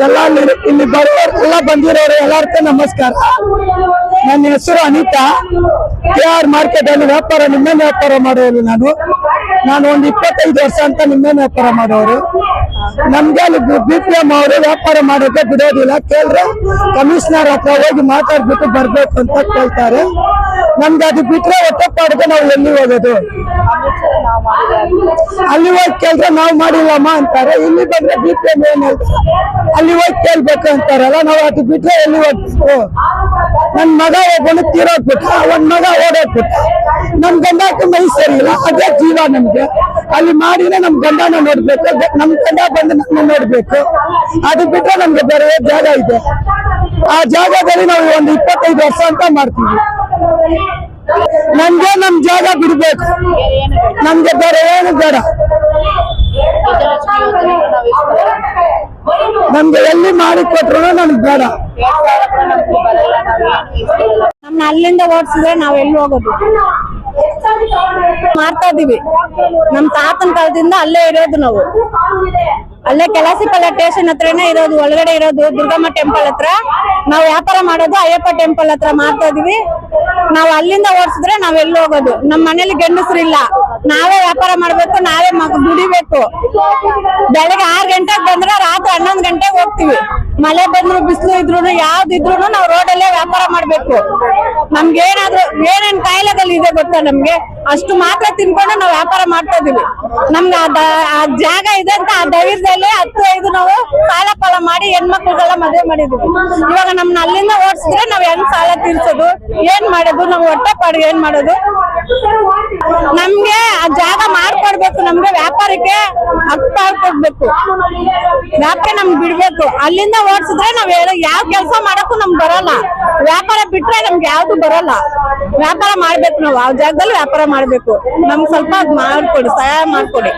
ಎಲ್ಲ ಇಲ್ಲಿ ಬರೋರು ಎಲ್ಲ ಬಂದಿರೋರು ಎಲ್ಲರಿಗೂ ನಮಸ್ಕಾರ. ನನ್ನ ಹೆಸರು ಅನಿತಾ. KR ಮಾರ್ಕೆಟ್ ಅಲ್ಲಿ ನಿಮ್ಮೇನ್ ವ್ಯಾಪಾರ ಮಾಡೋರು. ನಾನು ಒಂದು 25 ವರ್ಷ ಅಂತ ನಿಮ್ಮೇನ್ ವ್ಯಾಪಾರ ಮಾಡೋರು. ನಮ್ಗೆ ಅಲ್ಲಿ BPM ಅವರು ವ್ಯಾಪಾರ ಮಾಡೋಕೆ ಬಿಡೋದಿಲ್ಲ. ಕೇಳಿದ್ರೆ ಕಮಿಷನರ್ ಹತ್ರ ಹೋಗಿ ಮಾತಾಡ್ಬಿಟ್ಟು ಬರ್ಬೇಕು ಅಂತ ಕೇಳ್ತಾರೆ. ನಮ್ಗೆ ಅದು ಬಿಟ್ರೆ ಹೊಟ್ಟೆಪಾಡಿಗೆ ನಾವು ಎಲ್ಲಿ ಹೋಗೋದು? ಅಲ್ಲಿ ಹೋಗಿ ಕೇಳಿದ್ರೆ ನಾವು ಮಾಡಿಲ್ಲಮ್ಮ ಅಂತಾರೆ. ಇಲ್ಲಿ ಬಂದ್ರೆ BPM ಏನ್ ಹೇಳ್ತಾರೆ, ಅಲ್ಲಿ ಹೋಗಿ ಕೇಳ್ಬೇಕು ಅಂತಾರಲ್ಲ. ನಾವು ಅದು ಬಿಟ್ರೆ ಎಲ್ಲಿ ಹೋಗ್ಬೇಕು? ನನ್ ಮಗ ಒಬ್ಬನು ತೀರೋಗ್ಬಿಟ್ಟ, ಒಂದ್ ಮಗ ಓಡೋಗ್ಬಿಟ್ಟ. ನಮ್ ಗಂಡಕ್ಕೆ ಮೈ ಸರಿ ಇಲ್ಲ, ಅದೇ ಜೀವ ನಮ್ಗೆ. ಅಲ್ಲಿ ಮಾಡಿದ್ರೆ ನಮ್ ಗಂಡನ ನೋಡ್ಬೇಕು, ನಮ್ ಗಂಡ ಬಂದು ನನ್ನ ನೋಡ್ಬೇಕು. ಅದು ಬಿಟ್ರೆ ನಮ್ಗೆ ಬೇರೆ ಜಾಗ ಇದೆ. ಆ ಜಾಗದಲ್ಲಿ ನಾವು ಒಂದು 25 ವರ್ಷ ಅಂತ ಮಾಡ್ತೀವಿ. ನಮ್ಗೆ ನಮ್ ಜಾಗ ಬಿಡ್ಬೇಕು, ನಮ್ಗೆ ಬೇರೆ ಏನು ಬೇಡ. ನಮ್ಗೆ ಎಲ್ಲಿ ಮಾಡಿ ಕೊಟ್ರು ನಮ್ಗೆ ಬೇಡ. ನಮ್ನ ಅಲ್ಲಿಂದ ಓಡಿಸಿದ್ರೆ ನಾವ್ ಎಲ್ಲಿ ಹೋಗೋದು? ಮಾಡ್ತಾ ಇದೀವಿ. ನಮ್ ತಾತನ ಕಾಲದಿಂದ ಅಲ್ಲೇ ಇರೋದು ನಾವು. ಅಲ್ಲೇ ಕೆಲಸಪಲ್ಲ ಸ್ಟೇಷನ್ ಹತ್ರನೇ ಇರೋದು, ಒಳಗಡೆ ಇರೋದು ದುರ್ಗಮ್ಮ ಟೆಂಪಲ್ ಹತ್ರ. ನಾವು ವ್ಯಾಪಾರ ಮಾಡೋದು ಅಯ್ಯಪ್ಪ ಟೆಂಪಲ್ ಹತ್ರ ಮಾಡ್ತಾ ಇದೀವಿ. ನಾವ್ ಅಲ್ಲಿಂದ ಓಡಿಸಿದ್ರೆ ನಾವ್ ಎಲ್ಲಿ ಹೋಗೋದು? ನಮ್ ಮನೇಲಿ ಗಂಡಸ್ರಿಲ್ಲ, ನಾವೇ ವ್ಯಾಪಾರ ಮಾಡ್ಬೇಕು, ನಾವೇ ದುಡಿಬೇಕು. ಬೆಳಗ್ಗೆ 6 ಗಂಟೆಗೆ ಬಂದ್ರೆ ರಾತ್ರಿ 11 ಗಂಟೆಗೆ ಹೋಗ್ತಿವಿ. ಮಳೆ ಬಂದ್ರು ಬಿಸಿಲು ಇದ್ರು ಯಾವ್ದಿದ್ರು ನಾವು ರೋಡಲ್ಲೇ ವ್ಯಾಪಾರ ಮಾಡ್ಬೇಕು. ನಮ್ಗೆ ಏನಾದ್ರು ಏನೇನ್ ಕಾಯಿಲೆಗಳು ಇದೆ ಗೊತ್ತಾ ನಮ್ಗೆ? ಅಷ್ಟು ಮಾತ್ರ ತಿನ್ಕೊಂಡು ನಾವು ವ್ಯಾಪಾರ ಮಾಡ್ತಾ ಇದೀವಿ. ನಮ್ಗೆ ಆ ಜಾಗ ಇದೆ ಅಂತ ಆ ಧೈರ್ಯದಲ್ಲಿ 10-5 ನಾವು ಸಾಲ ಪಾಲ ಮಾಡಿ ಹೆಣ್ಮಕ್ಳಿಗೆಲ್ಲ ಮದುವೆ ಮಾಡಿದೀವಿ. ಇವಾಗ ನಮ್ನ ಅಲ್ಲಿಂದ ಓಡಿಸಿದ್ರೆ ನಾವ್ ಹೆಂಗ್ ಸಾಲ ತೀರ್ಸೋದು? ಏನ್ ಮಾಡೋದು? ನಾವು ಹೊಟ್ಟೆ ಪಾಡು ಏನ್ ಮಾಡೋದು? ನಮ್ಗೆ ಆ ಜಾಗ ಮಾಡ್ಕೊಡ್ಬೇಕು. ನಮ್ಗೆ ವ್ಯಾಪಾರಕ್ಕೆ ಹಕ್ಕು ಕೊಡ್ಬೇಕು, ವ್ಯಾಪಾರ ನಮ್ಗೆ ಬಿಡ್ಬೇಕು. ಅಲ್ಲಿಂದ ಓಡಿಸಿದ್ರೆ ನಾವ್ ಯಾವ ಕೆಲಸ ಮಾಡಕ್ಕೂ ನಮ್ಗೆ ಬರಲ್ಲ. ವ್ಯಾಪಾರ ಬಿಟ್ರೆ ನಮ್ಗೆ ಯಾವ್ದು ಬರಲ್ಲ. ವ್ಯಾಪಾರ ಮಾಡ್ಬೇಕು, ನಾವು ಆ ಜಾಗದಲ್ಲಿ ವ್ಯಾಪಾರ ಮಾಡ್ಬೇಕು. ನಮ್ಗೆ ಸ್ವಲ್ಪ ಮಾಡ್ಕೊಡಿ, ಸಹಾಯ ಮಾಡ್ಕೊಡಿ.